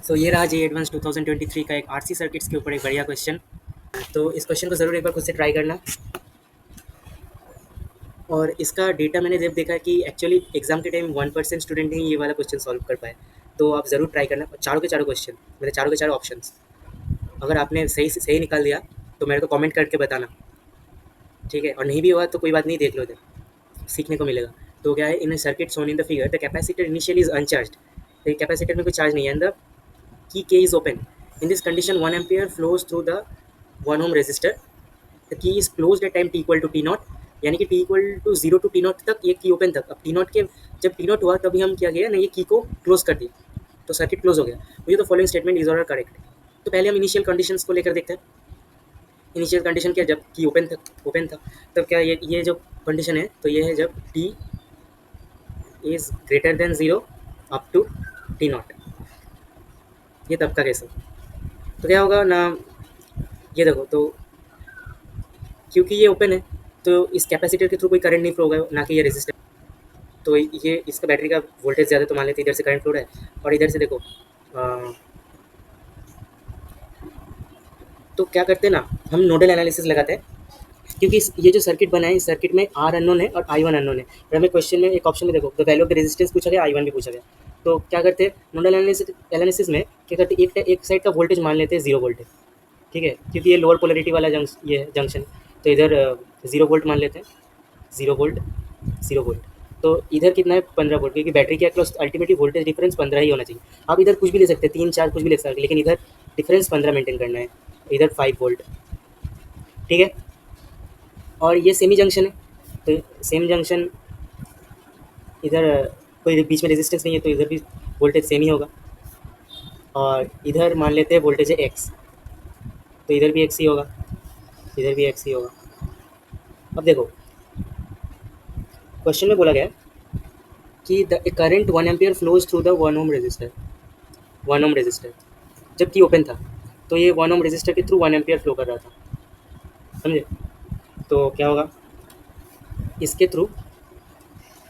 सो ये रहा जे एडवांस 2023 का एक आरसी सर्किट्स के ऊपर एक बढ़िया क्वेश्चन। तो इस क्वेश्चन को ज़रूर एक बार खुद से ट्राई करना। और इसका डेटा मैंने जब देखा कि एक्चुअली एग्जाम के टाइम 1% स्टूडेंट ही ये वाला क्वेश्चन सॉल्व कर पाए। तो आप ज़रूर ट्राई करना। चारों के चारों क्वेश्चन, मतलब चारों के चारों ऑप्शंस, अगर आपने सही से सही निकाल दिया तो मेरे को कमेंट करके बताना, ठीक है। और नहीं भी हुआ तो कोई बात नहीं, देख लो, इधर सीखने को मिलेगा। तो क्या है, in a circuit shown in the figure the capacitor initially is uncharged. तो कैपेसिटर में कोई चार्ज नहीं है, and the key K is open. In this condition 1 ampere flows through the 1 ohm resistor. The key is closed at time t equal to T naught, यानी कि t equal to 0 to T naught तक ये की open तक। अब T not के जब T not हुआ तभी हम क्या किया ना, ये की को क्लोज कर दिया, तो सर्किट क्लोज हो गया। मुझे तो following statement is or correct. तो पहले हम इनिशियल कंडीशंस को लेकर देखते हैं। इनिशियल कंडीशन क्या, जब की ओपन था तब क्या, ये जो कंडीशन है तो ये है जब T is greater than 0 up to T naught, ये तब का केस है। तो क्या होगा ना, ये देखो, तो क्योंकि ये ओपन है तो इस कैपेसिटर के थ्रू कोई करंट नहीं फ्लो होगा, ना कि ये रेजिस्टर। तो ये इसका बैटरी का वोल्टेज ज़्यादा, तो मान लेते इधर से करंट फ्लो रहा है और इधर से देखो। तो क्या करते हैं ना, हम नोडल एनालिसिस लगाते हैं, क्योंकि ये जो सर्किट बना है, इस सर्किट में आर अननोन है और आई वन अननोन है। और हमें क्वेश्चन में एक ऑप्शन में देखो, the value of the resistance पूछा गया, आई वन भी पूछा गया। तो क्या करते हैं नोडल एनालिसिस में, क्या करते हैं, एक साइड का वोल्टेज मान लेते हैं 0 वोल्ट है, ठीक है, क्योंकि ये लोअर पोलरिटी वाला ये है जंक्शन। तो इधर 0 वोल्ट मान लेते हैं, 0 वोल्ट, 0 वोल्ट। तो इधर कितना है, 15 वोल्ट, क्योंकि बैटरी के अक्रॉस अल्टीमेटली वोल्टेज डिफरेंस 15 ही होना चाहिए। आप इधर कुछ भी ले सकते हैं, 3 4 कुछ भी ले सकते हैं, लेकिन इधर डिफरेंस 15 मेंटेन करना है। इधर 5 वोल्ट, ठीक है। और ये सेमी जंक्शन है, तो सेम जंक्शन, इधर कोई बीच में रेजिस्टेंस नहीं है, तो इधर भी वोल्टेज सेम ही होगा। और इधर मान लेते हैं वोल्टेज है एक्स, तो इधर भी एक्स ही होगा, इधर भी एक्स ही होगा। अब देखो क्वेश्चन में बोला गया है कि the current 1 ampere flows through the 1 ohm resistor, 1 ohm resistor जबकि ओपन था। तो ये 1 ओम रेजिस्टर के थ्रू 1 एम्पियर फ्लो कर रहा था, समझे। तो क्या होगा, इसके थ्रू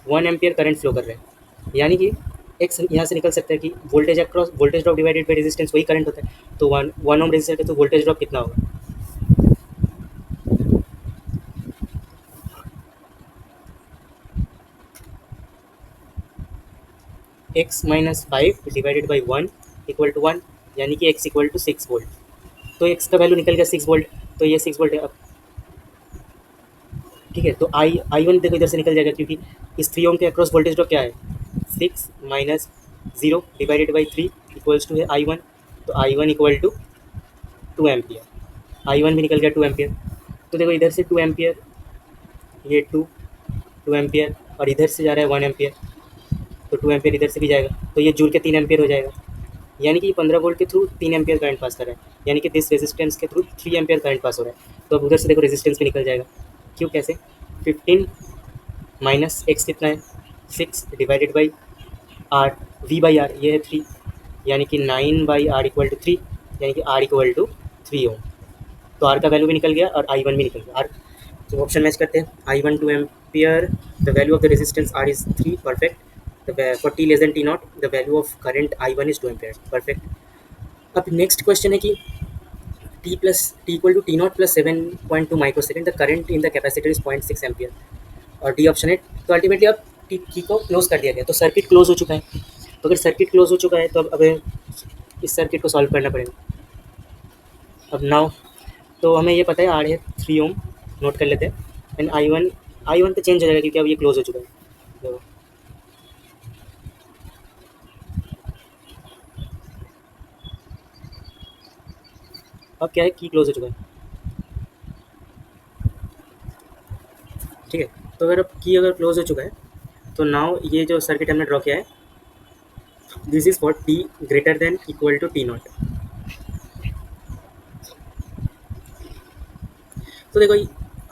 1 एम्पियर करंट फ्लो कर रहे हैं, यानी कि एक्स यहाँ से निकल सकता है कि voltage across voltage drop divided by resistance, वही करंट होता है। तो 1 ओम रेजिस्टर के थ्रू वोल्टेज ड्रॉप कितना होगा, X minus 5 divided by 1 equal to 1, यानी कि एक्स इक्वल टू 6 वोल्ट। तो एक्स का वैल्यू निकल गया 6 वोल्ट, तो ये 6 वोल्ट है अब, ठीक है। तो आई वन देखो इधर से निकल जाएगा, क्योंकि इस 3 ओम के अक्रॉस वोल्टेज ड्रॉप क्या है, 6 minus 0 divided by 3 equals to है आई वन। तो I one equal to 2 ampere, I one भी निकल गया 2 एम्पियर। तो देखो इधर से 2 एम्पियर, ये 2 एम्पियर, और इधर से जा रहा है 1 एम्पियर, तो 2 एम्पियर इधर से भी जाएगा, तो ये जुड़ के 3 एम्पियर हो जाएगा। यानी कि 15 वोल्ट के थ्रू 3 एम्पियर करंट पास कर रहा है, यानी कि दिस रेजिस्टेंस के थ्रू 3 एम्पियर करंट पास हो रहा है। तो अब उधर से देखो रेजिस्टेंस भी निकल जाएगा। क्यों, कैसे, 15 माइनस एक्स कितना है, 6 divided by R, V by R ये है 3, यानी कि 9 बाई आर इक्वल टू 3, यानी कि आर इक्वल टू 3 ओम। तो आर का वैल्यू भी निकल गया और आई वन भी निकल गया। आर तो ऑप्शन मैच करते हैं, I one 2 ampere, the value of the resistance R is 3, perfect. For t less than t naught, the value of current I1 is 2 ampere, perfect। अब नेक्स्ट क्वेश्चन है कि t equal to t naught plus 7.2 microsecond, the current in the capacitor is 0.6 ampere, और D option है। तो ultimately अब T को close कर दिया गया, तो सर्किट क्लोज हो चुका है। तो अगर सर्किट क्लोज हो चुका है तो अब इस सर्किट को सॉल्व करना पड़ेगा। अब नाउ तो हमें ये पता है आर है 3 ओम, नोट कर लेते हैं। एंड आई वन तो चेंज हो जाएगा क्योंकि अब ये क्लोज हो चुका है। तो अब क्या है, की क्लोज हो चुका है, ठीक है। तो अगर अब की अगर क्लोज हो चुका है तो नाउ ये जो सर्किट हमने ड्रॉ किया है, this is for T greater than equal to T naught. तो देखो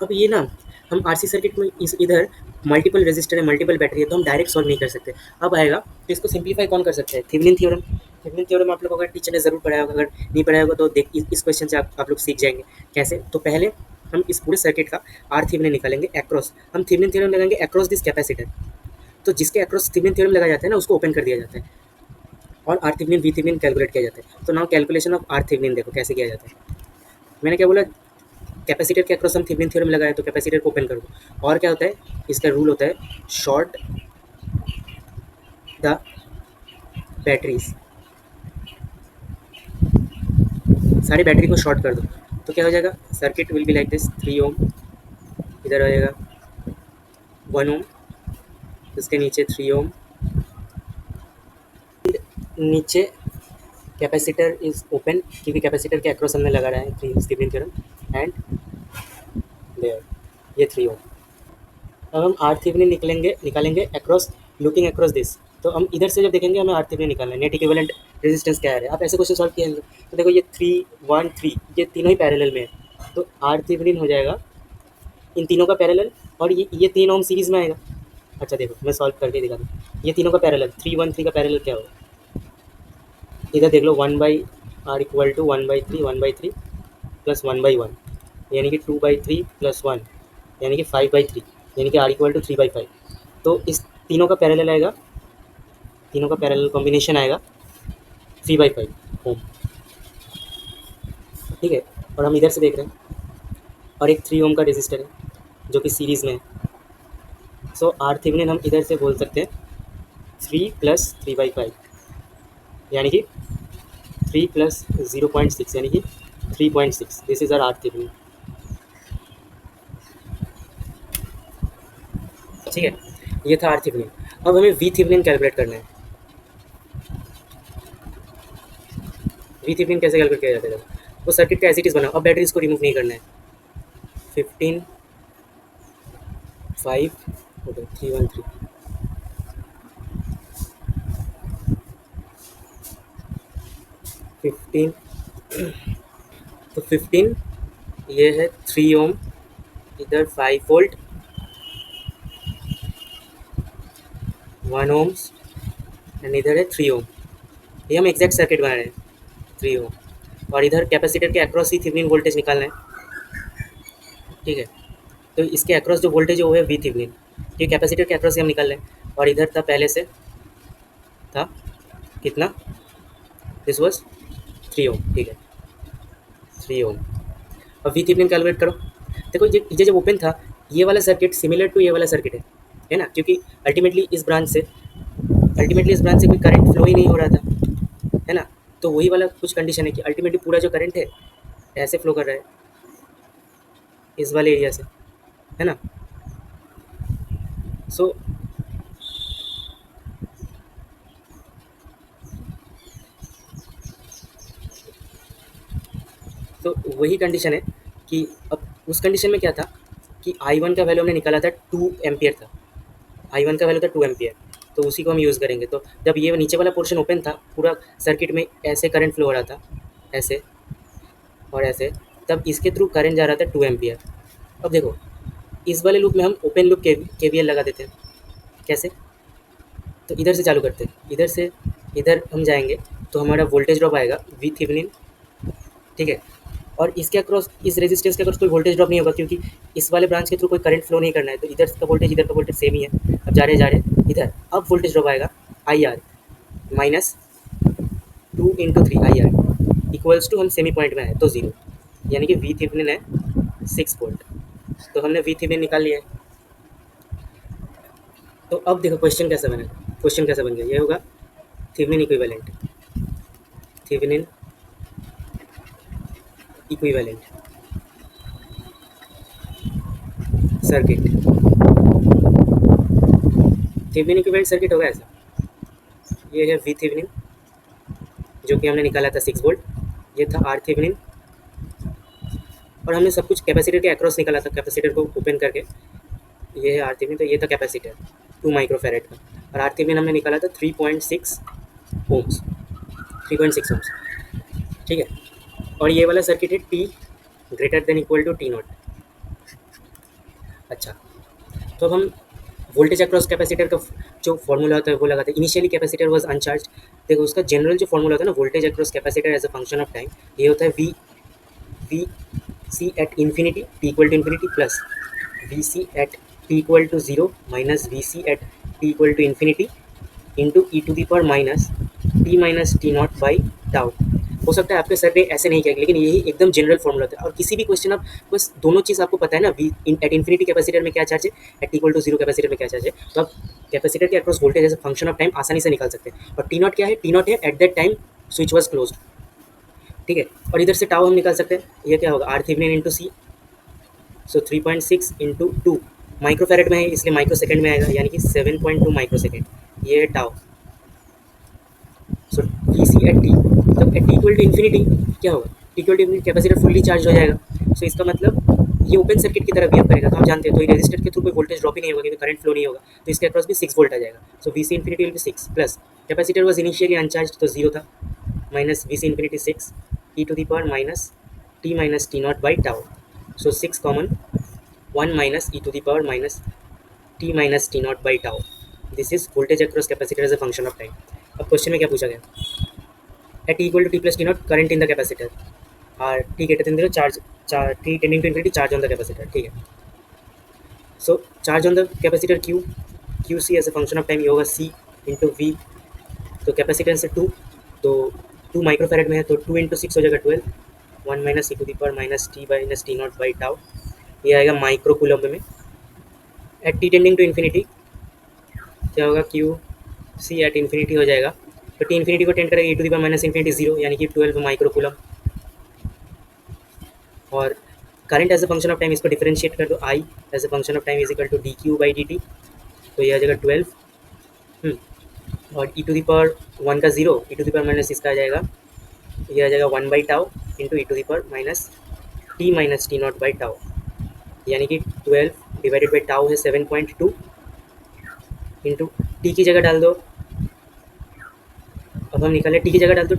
अब ये ना, हम आरसी सर्किट में इधर मल्टीपल रेजिस्टर है, मल्टीपल बैटरी है, तो हम डायरेक्ट सॉल्व नहीं कर सकते। अब आएगा तो इसको सिंप्लीफाई कौन कर सकता है, थेवेनिन थ्योरम। थेवेनिन थ्योरम आप लोगों का टीचर ने जरूर पढ़ाया होगा, अगर नहीं पढ़ाया होगा तो देख इस क्वेश्चन से आप लोग सीख जाएंगे कैसे। तो पहले हम इस पूरे सर्किट का आर थेवेनिन निकालेंगे अक्रॉस, हम थेवेनिन थ्योरम लगाएंगे अक्रॉस दिस कैपेसिटर। तो जिसके अक्रॉस थेवेनिन थ्योरम लगाया जाता है ना, उसको ओपन कर दिया जाता है। और R Thevenin V Thevenin calculate किया जाता है। तो now calculation of R Thevenin देखो कैसे किया जाता है। मैंने क्या बोला, कैपेसिटर के अक्रॉस हम थेवेनिन थ्योरम लगाए, तो कैपेसिटर को ओपन कर दो। और क्या होता है, इसका रूल होता है शॉर्ट द बैटरीज, सारी बैटरी को शॉर्ट कर दो। तो क्या हो जाएगा, circuit will be like this, 3 ओम इधर आ जाएगा, 1 ओम, उसके नीचे 3 ओम, नीचे कैपेसिटर इज ओपन क्योंकि कैपेसिटर के अक्रॉस हमने लगा रहा है थेवेनिन थ्योरम, एंड देयर ये 3 ओम। अब हम आर थेवेनिन निकालेंगे अक्रॉस, लुकिंग अक्रॉस दिस। तो हम इधर से जब देखेंगे हमें आर थेवेनिन निकालना है, नेट इक्विवेलेंट रेजिस्टेंस क्या है। आप ऐसे क्वेश्चन सॉल्व किए तो देखो ये 3 1 3 ये तीनों ही पैरेलल में है, तो आर थेवेनिन हो जाएगा इन तीनों का पैरेलल, और ये 3 ओम सीरीज में आएगा। अच्छा देखो मैं सॉल्व करके दिखा दूँ, ये तीनों का पैरेलल 3 1 3 का पैरेलल क्या होगा, इधर देख लो 1/r इक्वल टू 1/3 प्लस 1/1, यानी कि 2/3 प्लस 1 यानी कि 5/3, यानी कि r इक्वल टू 3/5। तो इस तीनों का पैरेलल आएगा, तीनों का पैरेलल कॉम्बिनेशन आएगा 3/5 ओम, ठीक है। और हम इधर से देख रहे हैं, और एक 3 ओम का रेजिस्टर है जो कि सीरीज़ में है। सो आर थेवेनिन हम इधर से बोल सकते हैं 3 प्लस 3/5, यानी कि 3 प्लस 0.6 यानी कि 3.6, दिस इज आर थेवेनिन, ठीक है। ये था आर थेवेनिन। अब हमें वी थेवेनिन कैलकुलेट करना है। वी थेवेनिन कैसे कैलकुलेट किया जाता है, वो सर्किट का एज इट इज बनाओ, अब बैटरीज को रिमूव नहीं करना है। 15 5 313 15, तो 15 ये है 3 ओम, इधर 5 वोल्ट, 1 ओम्स, एंड इधर है 3 ओम। ये हम एग्जैक्ट सर्किट बना रहे हैं 3 ओम, और इधर कैपेसिटर के अक्रॉस ही थेवेनिन वोल्टेज निकालना है, ठीक है। तो इसके अक्रॉस जो वोल्टेज है वो है वी थेवेनिन, ये कैपेसिटर के अक्रॉस से हम निकाल रहे हैं। और इधर था पहले से था कितना, दिस वॉज 3 ओम, ठीक है 3 ओम। अब वी थेवेनिन कैलकुलेट करो। देखो ये जब ओपन था, ये वाला सर्किट सिमिलर टू ये वाला सर्किट है ना, क्योंकि अल्टीमेटली इस ब्रांच से कोई करंट फ्लो ही नहीं हो रहा था, है ना। तो वही वाला कुछ कंडीशन है कि अल्टीमेटली पूरा जो करंट है ऐसे फ्लो कर रहा है इस वाले एरिया से, है ना। सो तो वही कंडीशन है कि अब उस कंडीशन में क्या था कि I1 का वैल्यू हमने निकाला था 2 एम्पियर था, I1 का वैल्यू था 2 एम्पियर, तो उसी को हम यूज़ करेंगे। तो जब ये नीचे वाला पोर्शन ओपन था, पूरा सर्किट में ऐसे करंट फ्लो हो रहा था, ऐसे और ऐसे, तब इसके थ्रू करंट जा रहा था 2 एम्पियर। अब देखो इस वाले लूप में हम ओपन लूप KVL लगा देते हैं, कैसे, तो इधर से चालू करते हैं, इधर से इधर हम जाएंगे तो हमारा वोल्टेज ड्रॉप आएगा वी थेवेनिन, ठीक है। और इसके अक्रॉस, इस रेजिस्टेंस के अक्रॉस कोई वोल्टेज ड्रॉप नहीं होगा क्योंकि इस वाले ब्रांच के थ्रू कोई करंट फ्लो नहीं करना है, तो इधर का वोल्टेज सेम ही है। अब जा रहे इधर, अब वोल्टेज ड्रॉप आएगा IR minus 2 × 3 IR equals to, हम सेमी पॉइंट में है तो 0, यानी कि वी थेवेनिन है 6 वोल्ट। तो हमने वी थेवेनिन निकाल लिया है। तो अब देखो क्वेश्चन कैसा बना, क्वेश्चन कैसा बन गया, ये होगा Thevenin equivalent, Thevenin equivalent circuit, Thevenin equivalent circuit होगा ऐसा। ये है वी थेवेनिन जो कि हमने निकाला था 6 वोल्ट, ये था आर थेवेनिन, और हमने सब कुछ कैपेसिटर के अक्रॉस निकाला था, कैपेसिटर को ओपन करके। ये है आर थेवेनिन, तो ये था कैपेसिटर 2 माइक्रोफैरेड का, और आर थेवेनिन हमने निकाला था 3.6 ओम्स, 3.6 ओम्स, ठीक है। और ये वाला सर्किट है T greater than equal to T0। अच्छा, तो अब हम वोल्टेज अक्रॉस कैपेसिटर का जो फॉर्मूला होता है वो लगाते हैं। इनिशियली कैपेसिटर वाज अनचार्ज, देखो उसका जनरल जो फॉर्मूला होता है ना, voltage across capacitor as a function of time, ये होता है V C at infinity T equal to infinity plus V C at T equal to 0 minus V C at T equal to infinity into e to the power minus T minus T naught by tau. हो सकता है आपके sir ने ऐसे नहीं किया, लेकिन यही एकदम जनरल फॉर्मूला होता है। और किसी भी क्वेश्चन आप बस दोनों चीज़ आपको पता है ना, वी एट इन्फिनिटी कैपेसिटर में क्या चार्ज है, at equal to zero capacitor में क्या चार्ज है, तो आप कैपेसिटर के across voltage as a function of time आसानी से निकाल सकते हैं। और टी नॉट क्या है, टी नॉट है at that time switch was close, ठीक है। और इधर से टाउ हम निकाल सकते हैं, ये क्या होगा, R Thevenin into C, so 3.6 into 2 microfarad में है इसलिए माइक्रो सेकेंड में आएगा, यानी कि 7.2 माइक्रो सेकेंड, ये है tau. So we C at t, जब at T equal to infinity क्या होगा, t equal to infinity capacitor fully charge हो जाएगा। सो इसका मतलब ये ओपन सर्किट की तरह बिहेव करेगा, तो हम जानते हैं, तो ये रेजिस्टर के थ्रू कोई वोल्टेज ड्रॉप ही नहीं होगा क्योंकि करंट फ्लो नहीं होगा, तो इसके अक्रॉस भी 6 वोल्ट आ जाएगा। So we C infinity will be 6 plus capacitor was initially uncharged तो 0 था, minus V C infinity 6 e to the power minus T naught by tau. So 6 common, 1 minus e to the power minus T naught by tau. This is voltage across capacitor as a function of time. अब question में क्या पूछा गया, at T equal to T plus T not current in the capacitor, और T greater in the charge, T tending to infinity charge on the capacitor, ठीक है। So charge on the capacitor Q C as a function of time, ये होगा C into V, तो capacitance से 2, तो 2 microfarad में है तो 2 इंटू 6 हो जाएगा 12, 1 minus e to the power minus T naught by tau, ये आएगा माइक्रो कूलम्ब में। At T tending to infinity क्या होगा, क्यू सी एट इन्फिनिटी हो जाएगा, तो टी इन्फिनिटी को टेंड करेगा E to the power minus infinity 0, यानी कि 12 माइक्रो कूलम्ब। और current as a function of time इसको डिफरेंशिएट कर दो, I as a function of time is equal to D Q by D T, तो ये आ जाएगा 12, और ई टू दी पावर 1 का 0, e to the power minus इसका आ जाएगा, ये आ जाएगा 1 by tau into e to the power minus T naught by tau, यानी कि 12 डिवाइडेड बाई टाउ है 7.2 इंटू टी की जगह डाल दो, अब हम निकाले टी की जगह डाल दो,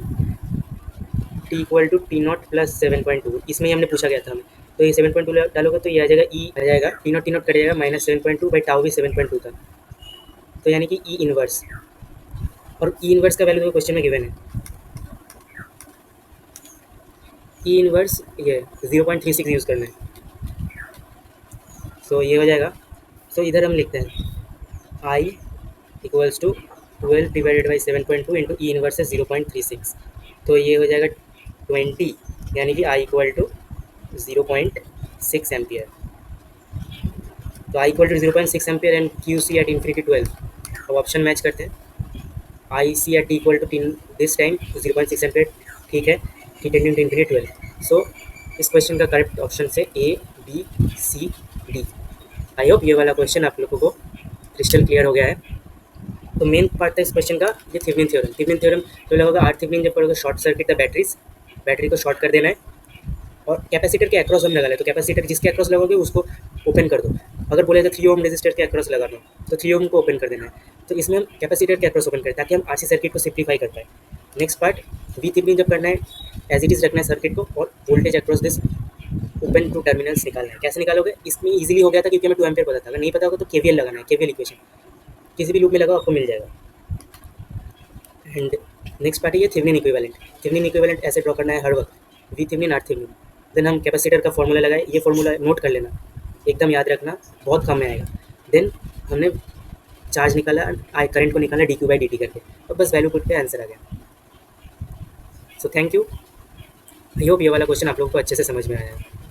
T equal to T naught plus 7.2, इसमें ही हमने पूछा गया था हमें, तो ये 7.2 डालोगे तो ये आ जाएगा ई आ जाएगा, टी नॉट कट जाएगा, माइनस 7.2 बाई टाउ भी 7.2 था, तो यानी कि ई इनवर्स, और ई इनवर्स का वैल्यू तो क्वेश्चन में गिवन है, ई इनवर्स ये 0.36 यूज़ करना है, सो ये हो जाएगा। सो इधर हम लिखते हैं I equals to 12 divided by 7.2 into E inverse है 0.36, तो ये हो जाएगा 20, यानी कि आई इक्वल टू 0.6 एम्पियर, तो I equal to 0.6 ampere and Q C at infinity 12। अब ऑप्शन मैच करते हैं, I C at equal to this time 0.6 ampere, ठीक है, T tending to infinity 12। So इस क्वेश्चन का करेक्ट ऑप्शन से A B C D. I hope ये वाला क्वेश्चन आप लोगों को क्रिस्टल क्लियर हो गया है। तो मेन पार्ट था इस क्वेश्चन का ये थेवेनिन थ्योरम जो लगेगा, आर थेवेनिन जब पड़ेगा short circuit the batteries, battery को शॉर्ट कर देना है, और कैपेसिटर के अक्रॉस हम लगा ले, तो कैपेसिटर जिसके अक्रॉस लगोगे उसको ओपन कर दो, अगर बोले तो 3 ओम रेजिस्टर के अक्रॉस लगा दो तो 3 ओम को ओपन कर देना है, तो इसमें हम कैपेसिटर के अक्रॉस ओपन करें ताकि हम आरसी सर्किट को सिंप्लीफाई कर पाए। नेक्स्ट पार्ट वी थेवेनिन जब करना है, एज इट इज रखना है सर्किट को, और voltage across this open two terminals निकालना है। कैसे निकालोगे, इसमें इजीली हो गया था क्योंकि हमें 2 एम्पियर पता था, अगर नहीं पता होगा तो केवीएल लगाना है, केवीएल इक्वेशन किसी भी लूप में लगाओ आपको मिल जाएगा। एंड नेक्स्ट पार्ट है ये थेवेनिन इक्विवेलेंट ऐसे ड्रॉ करना है हर वक्त, V Thevenin R Thevenin, then हम कैपेसिटर का फॉर्मूला लगाए, ये फॉर्मूला नोट कर लेना, एकदम याद रखना, बहुत काम में आएगा। देन हमने चार्ज निकाला, करंट को निकाला D Q by D T करके, अब बस वैल्यू पुट पे आंसर आ गया। So thank you, I hope ये वाला क्वेश्चन आप लोगों को अच्छे से समझ में आया है।